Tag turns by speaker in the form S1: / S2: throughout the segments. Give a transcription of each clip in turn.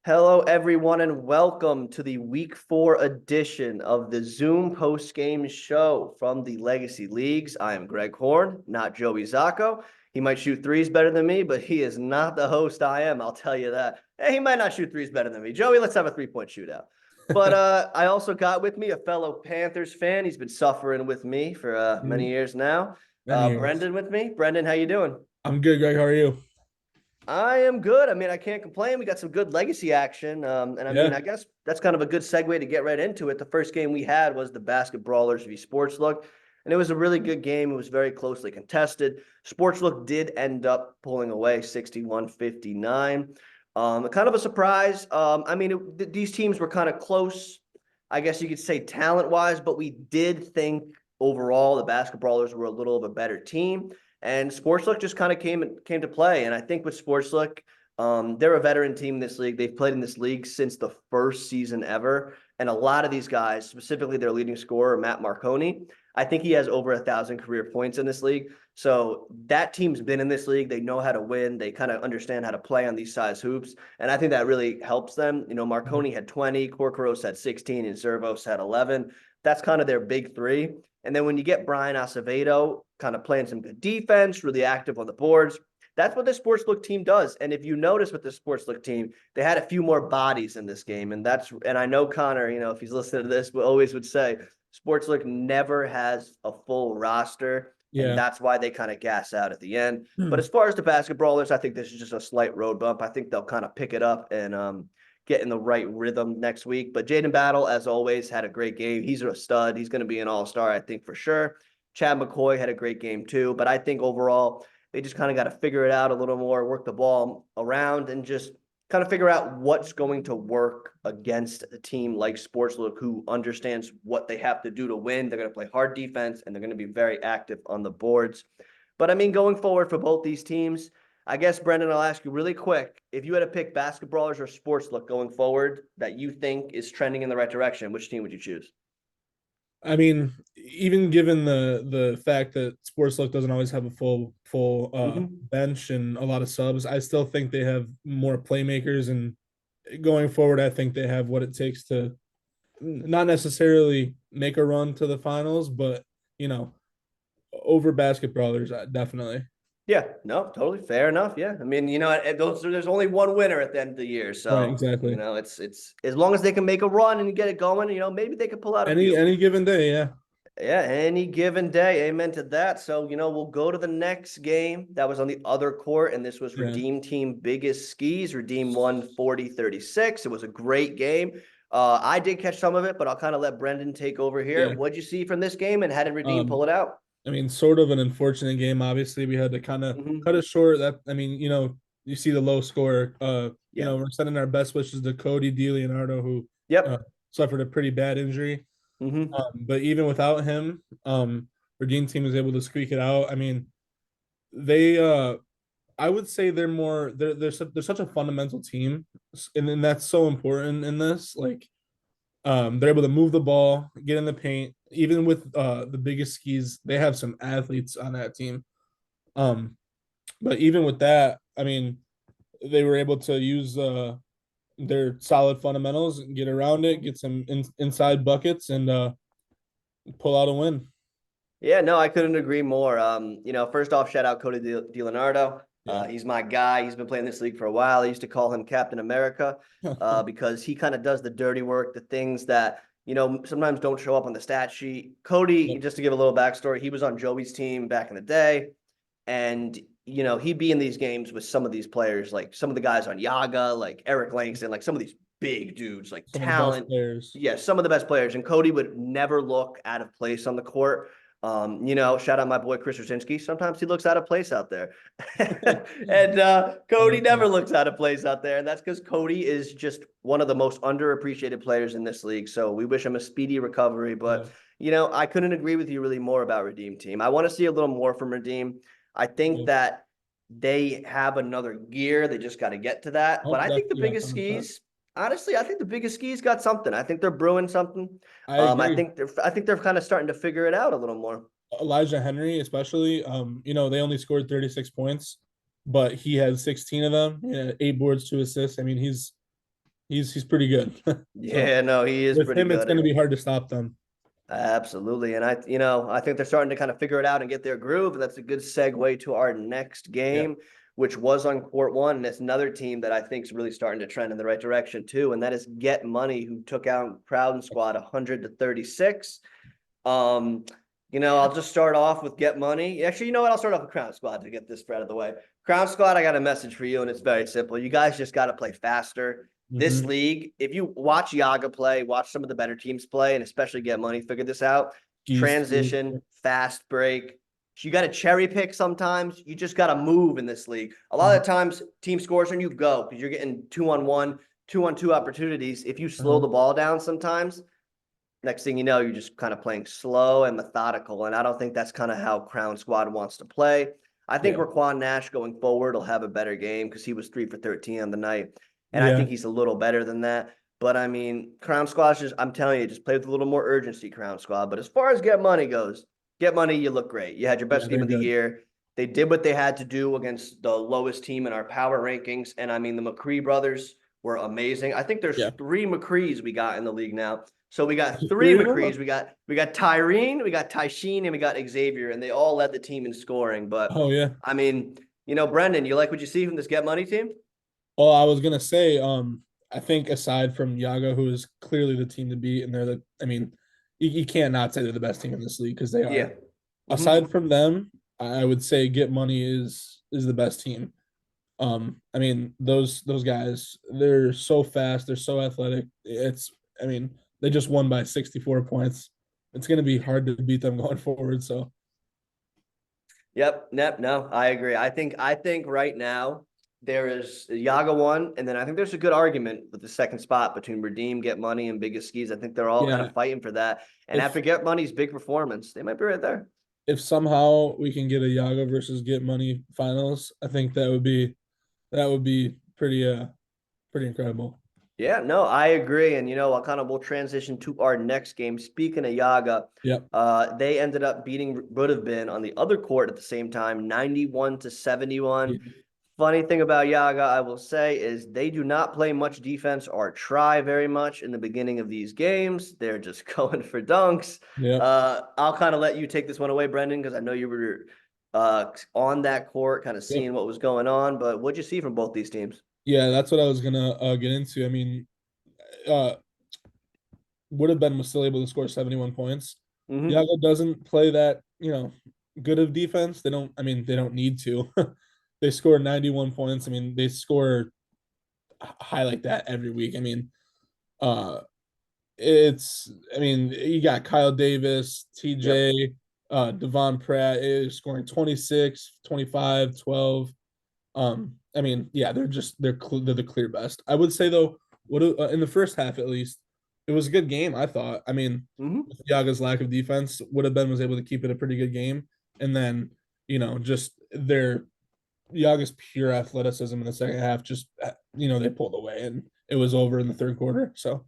S1: Hello, everyone, and welcome to the Week 4 edition of the Zoom post-game show from the Legacy Leagues. I am Greg Horne, not Joey Zacco. He might shoot threes better than me, but he is not the host I am, I'll tell you that. Hey, he might not shoot threes better than me. Joey, let's have a three-point shootout. But I also got with me a fellow Panthers fan. He's been suffering with me for many years now.
S2: Many years.
S1: Brendan with me. Brendan, how you doing?
S2: I'm good, Greg. How are you?
S1: I am good. I mean, I can't complain. We got some good legacy action. And I mean,
S2: Yeah.
S1: I guess that's kind of a good segue to get right into it. The first game we had was the Basket Brawlers v Sportslook, and it was a really good game. It was very closely contested. Sportslook did end up pulling away 61-59. Kind of a surprise. I mean, these teams were kind of close, I guess you could say talent-wise, but we did think overall the Basket Brawlers were a little of a better team. And Sportslook just kind of came to play. And I think with Sportslook, they're a veteran team in this league. They've played in this league since the first season ever. And a lot of these guys, specifically their leading scorer, Matt Marconi, I think he has over 1,000 career points in this league. So that team's been in this league. They know how to win. They kind of understand how to play on these size hoops. And I think that really helps them. You know, Marconi had 20, Corcoros had 16, and Zervos had 11. That's kind of their big three. And then when you get Brian Acevedo kind of playing some good defense, really active on the boards, that's what the Sportslook team does. And if you notice with the Sportslook team, they had a few more bodies in this game. And I know Connor, you know, if he's listening to this, always would say Sportslook never has a full roster. And
S2: Yeah.
S1: that's why they kind of gas out at the end. But
S2: Hmm.
S1: as far as the basketballers, I think this is just a slight road bump. I think they'll kind of pick it up and get in the right rhythm next week. But Jaden Battle, as always, had a great game. He's a stud. He's going to be an all-star, I think, for sure. Chad McCoy had a great game too. But I think overall, they just kind of got to figure it out a little more, work the ball around, and just kind of figure out what's going to work against a team like Sportslook, who understands what they have to do to win. They're going to play hard defense, and they're going to be very active on the boards. But I mean, going forward for both these teams, I guess, Brendan, I'll ask you really quick. If you had to pick basketballers or Sportslook going forward that you think is trending in the right direction, which team would you choose?
S2: I mean, even given the fact that Sportslook doesn't always have a full
S1: Mm-hmm.
S2: bench and a lot of subs, I still think they have more playmakers. And going forward, I think they have what it takes to not necessarily make a run to the finals, but you know, over basket brawlers, definitely.
S1: Yeah, no, totally fair enough. Yeah, I mean, you know, there's only one winner at the end of the year,
S2: Right,
S1: so you
S2: exactly.
S1: know, it's as long as they can make a run and get it going, you know, maybe they could pull out a
S2: Any
S1: few.
S2: any given day, yeah.
S1: Yeah, any given day. Amen to that. So, you know, we'll go to the next game that was on the other court, and this was
S2: Yeah.
S1: Redeem Team Biggest Skis. Redeem won 40-36. It was a great game. I did catch some of it, but I'll kind of let Brendan take over here.
S2: Yeah.
S1: What'd you see from this game, and how did Redeem pull
S2: Um,
S1: it out?
S2: I mean, sort of an unfortunate game. Obviously, we had to kind of cut
S1: Hmm.
S2: it short. That I mean, you see the low score.
S1: Yeah.
S2: We're sending our best wishes to Cody DeLeonardo, who uh,
S1: Yep.
S2: suffered a pretty bad injury.
S1: Hmm.
S2: But even without him, Redeem team was able to squeak it out. I mean, they I would say they're such a fundamental team, and that's so important in this. Like, they're able to move the ball, get in the paint. Even with the biggest skis, they have some athletes on that team. Um, but even with that, I mean, they were able to use their solid fundamentals and get around it, get some inside buckets, and pull out a win.
S1: Yeah, no, I couldn't agree more. You know, first off, shout out Cody DiLeonardo.
S2: Yeah.
S1: He's my guy. He's been playing this league for a while. I used to call him Captain America because he kind of does the dirty work, the things that, you know, sometimes don't show up on the stat sheet. Cody,
S2: Yep.
S1: just to give a little backstory, he was on Joey's team back in the day. And, you know, he'd be in these games with some of these players, like some of the guys on Yaga, like Eric Langston, like some of these big dudes, like
S2: Some of the best
S1: talent.
S2: players.
S1: Yeah, some of the best players. And Cody would never look out of place on the court. You know, shout out my boy Chris Rosinski. Sometimes he looks out of place out there. And
S2: I
S1: Cody
S2: like
S1: never
S2: that.
S1: looks out of place out there. And that's because Cody is just one of the most underappreciated players in this league. So we wish him a speedy recovery.
S2: Yeah.
S1: But, you know, I couldn't agree with you really more about Redeem Team. I want to see a little more from Redeem. I think
S2: Yeah.
S1: that they have another gear. They just got to get to that.
S2: Oh,
S1: But I think the
S2: definitely,
S1: biggest
S2: 100%.
S1: skis, honestly, I think the biggest skis got something. I think they're brewing something.
S2: I agree.
S1: I think they're kind of starting to figure it out a little more.
S2: Elijah Henry, especially, they only scored 36 points, but he had 16 of them. Yeah, 8 boards, 2 assists. I mean, he's He's pretty good. So
S1: Yeah, no, he is
S2: with
S1: pretty
S2: him, it's
S1: good.
S2: going to be hard to stop them.
S1: Absolutely. And I think they're starting to kind of figure it out and get their groove. And that's a good segue to our next
S2: Yeah.
S1: game, which was on court one. And it's another team that I think is really starting to trend in the right direction too. And that is Get Money, who took out Crowd Squad 100-36. Um, I'll just start off with Get Money. Actually, you know what? I'll start off with Crown Squad to get this spread out of the way. Crown Squad, I got a message for you, and it's very simple. You guys just got to play faster. This
S2: Hmm.
S1: league, if you watch Yaga play, watch some of the better teams play, and especially Get Money, figure this out.
S2: He's
S1: Transition, fast break. You got to cherry pick sometimes. You just got to move in this league. A lot of the times, team scores and you go because you're getting 2-on-1, 2-on-2 opportunities. If you slow the ball down sometimes, next thing you know, you're just kind of playing slow and methodical. And I don't think that's kind of how Crown Squad wants to play. I think
S2: yeah.
S1: Raquan Nash going forward will have a better game because he was 3 for 13 on the night. And I
S2: Yeah.
S1: think he's a little better than that. But I mean, Crown Squad's just, I'm telling you, just play with a little more urgency, Crown Squad. But as far as Get Money goes, Get Money, you look great. You had your
S2: Yeah,
S1: best game
S2: they're
S1: of the
S2: good.
S1: year. They did what they had to do against the lowest team in our power rankings. And I mean, the McCree brothers were amazing. I think there's
S2: Yeah.
S1: 3 McCrees we got in the league now. So we got three
S2: Three of them?
S1: McCrees. We got Tyreen, we got Tyshin, and we got Xavier, and they all led the team in scoring. But
S2: Oh yeah.
S1: I mean, Brendan, you like what you see from this Get Money team?
S2: Well, I was gonna say, I think aside from Yaga, who is clearly the team to beat, and I mean, you can't not say they're the best team in this league because they
S1: Yeah.
S2: are.
S1: Mm-hmm.
S2: Aside from them, I would say Get Money is the best team. I mean, those guys, they're so fast, they're so athletic. I mean, they just won by 64 points. It's gonna be hard to beat them going forward. So
S1: Yep. No, I agree. I think right now there is Yaga one, and then I think there's a good argument with the second spot between Redeem, Get Money, and Biggest Skis. I think they're all kind
S2: yeah,
S1: of fighting for that. And
S2: if
S1: after Get Money's big performance, they might be right there.
S2: if somehow we can get a Yaga versus Get Money finals, I think that would be pretty incredible.
S1: Yeah, no, I agree. And we'll transition to our next game. Speaking of Yaga,
S2: Yep.
S1: they ended up beating would have been on the other court at the same time, 91-71.
S2: Yeah.
S1: Funny thing about Yaga, I will say, is they do not play much defense or try very much in the beginning of these games. They're just going for dunks.
S2: Yep.
S1: I'll kind of let you take this one away, Brendan, because I know you were on that court, kind of
S2: Yep.
S1: seeing what was going on. But what'd you see from both these teams?
S2: Yeah, that's what I was gonna get into. I mean, uh, would have been was still able to score 71 points.
S1: Mm-hmm.
S2: Yaga doesn't play that, good of defense. I mean, they don't need to. They score 91 points. I mean, they score high like that every week. I mean, uh I mean, you got Kyle Davis,
S1: Yep.
S2: TJ, Devon Pratt is scoring 26, 25, 12. I mean, yeah, they're the clear best. I would say though, in the first half at least, it was a good game. I thought. I mean,
S1: Mm-hmm.
S2: with Yaga's lack of defense, would have been was able to keep it a pretty good game, and then just their Yaga's pure athleticism in the second half, just they pulled away and it was over in the third quarter. So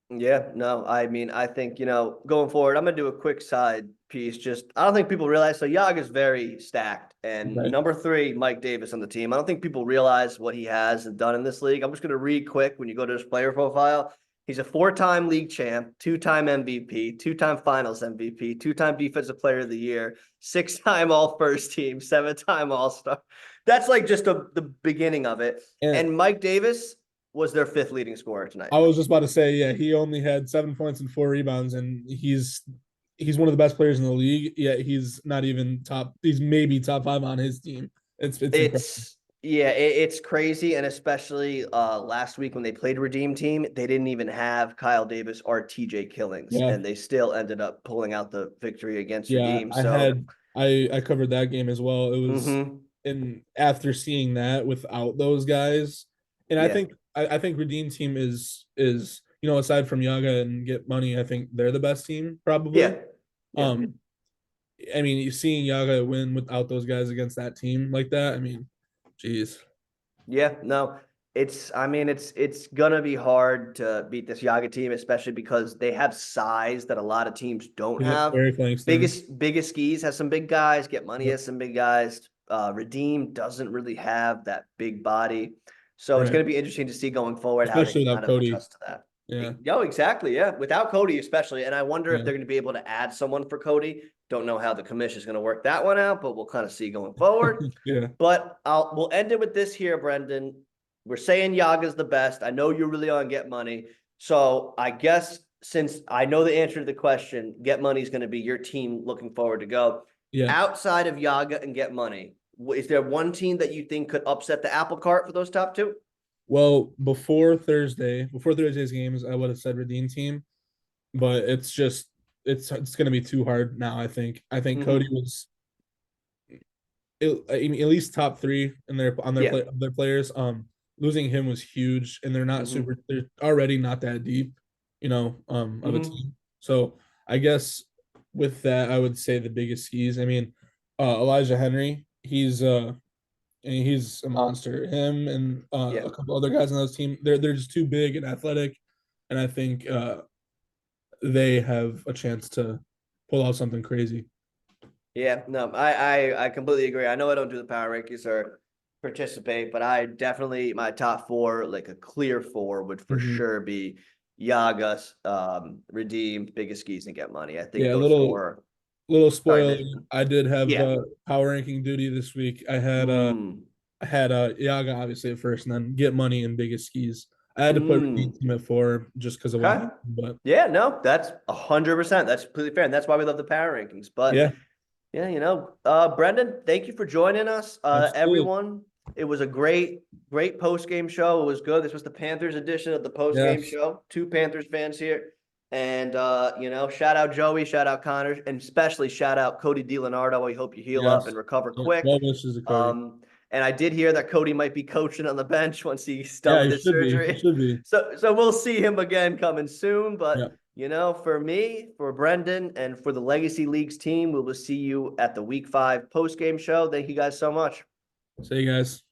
S1: Yeah, no, I mean, I think, going forward, I'm going to do a quick side piece. Just, I don't think people realize. So Yag is very stacked. And
S2: right,
S1: number 3, Mike Davis on the team. I don't think people realize what he has done in this league. I'm just going to read quick when you go to his player profile. He's a 4-time league champ, 2-time MVP, 2-time finals MVP, 2-time defensive player of the year, 6-time all first team, 7-time all star. That's like just the beginning of it.
S2: and
S1: And Mike Davis was their 5th leading scorer tonight.
S2: I was just about to say, yeah, he only had 7 points and 4 rebounds, and he's one of the best players in the league. Yet he's not even top. He's maybe top 5 on his team. It's incredible.
S1: It's crazy, and especially last week when they played Redeem Team, they didn't even have Kyle Davis or TJ Killings,
S2: Yeah,
S1: and they still ended up pulling out the victory against
S2: yeah.
S1: Redeem.
S2: I
S1: So,
S2: had I covered that game as well. It was,
S1: mm-hmm.
S2: and after seeing that without those guys, and I
S1: Yeah,
S2: think I think Redeem Team is aside from Yaga and Get Money, I think they're the best team
S1: yeah,
S2: probably.
S1: yeah,
S2: Um, I mean, you seeing Yaga win without those guys against that team like that, I mean, geez.
S1: yeah. No, I mean, it's gonna be hard to beat this Yaga team, especially because they have size that a lot of teams don't
S2: Yep,
S1: have.
S2: Eric Langston.
S1: Biggest skis has some big guys. Get Money
S2: Yep.
S1: has some big guys. Redeem doesn't really have that big body. So it's
S2: Right.
S1: going to be interesting to see going forward how they
S2: Especially
S1: can
S2: without
S1: kind of
S2: Cody.
S1: adjust to that.
S2: Yeah.
S1: No, exactly. Yeah. Without Cody, especially. And I wonder if
S2: Yeah.
S1: they're going to be able to add someone for Cody. Don't know how the commission is going to work that one out, but we'll kind of see going forward.
S2: Yeah.
S1: But we'll end it with this here, Brendan. We're saying Yaga's the best. I know you're really on Get Money. So I guess since I know the answer to the question, Get Money is going to be your team looking forward to go.
S2: Yeah.
S1: Outside of Yaga and Get Money, is there one team that you think could upset the apple cart for those top two?
S2: Well, before Thursday's games, I would have said Redeem team, but it's gonna be too hard now. I think Cody
S1: Mm-hmm.
S2: was I mean, at least top three in
S1: Yeah.
S2: their players. Losing him was huge, and
S1: Mm-hmm.
S2: they're already not that deep, of a
S1: Mm-hmm.
S2: team. So I guess with that, I would say the biggest keys. I mean, Elijah Henry, he's a monster. Him and
S1: Yeah.
S2: a couple other guys on those team, they're just too big and athletic, and I think they have a chance to pull out something crazy.
S1: Yeah, no, I completely agree. I know I don't do the power rankings or participate, but I definitely my top four, like a clear four, would for
S2: Mm-hmm.
S1: sure be Yagas, Redeemed, Biggest Skis, and Get Money. I think
S2: Yeah, a
S1: those four.
S2: little
S1: Sorry,
S2: spoiler. I did have
S1: yeah.
S2: power ranking duty this week.
S1: Mm,
S2: I had Yaga obviously at first, and then Get Money and Biggest Skis. I had to put Redeem
S1: mm.
S2: Team at 4 just because of what
S1: Okay.
S2: happened. But
S1: Yeah, no, that's 100%. That's completely fair, and that's why we love the power rankings. But
S2: yeah,
S1: yeah, Brendan, thank you for joining us.
S2: absolutely.
S1: Everyone, it was a great post-game show. It was good. This was the Panthers edition of the post-game
S2: Yes.
S1: show. Two Panthers fans here. And shout out Joey, shout out Connor, and especially shout out Cody DiLeonardo. We hope you heal up and
S2: Yes.
S1: recover
S2: Yeah.
S1: quick.
S2: Well wishes to Cody.
S1: And I did hear that Cody might be coaching on the bench once he's done
S2: Yeah,
S1: with
S2: he
S1: his
S2: should be. He
S1: surgery.
S2: should be.
S1: So we'll see him again coming soon.
S2: Yeah.
S1: But for me, for Brendan, and for the Legacy Leagues team, we will see you at the Week 5 post-game show. Thank you guys so much.
S2: See you guys.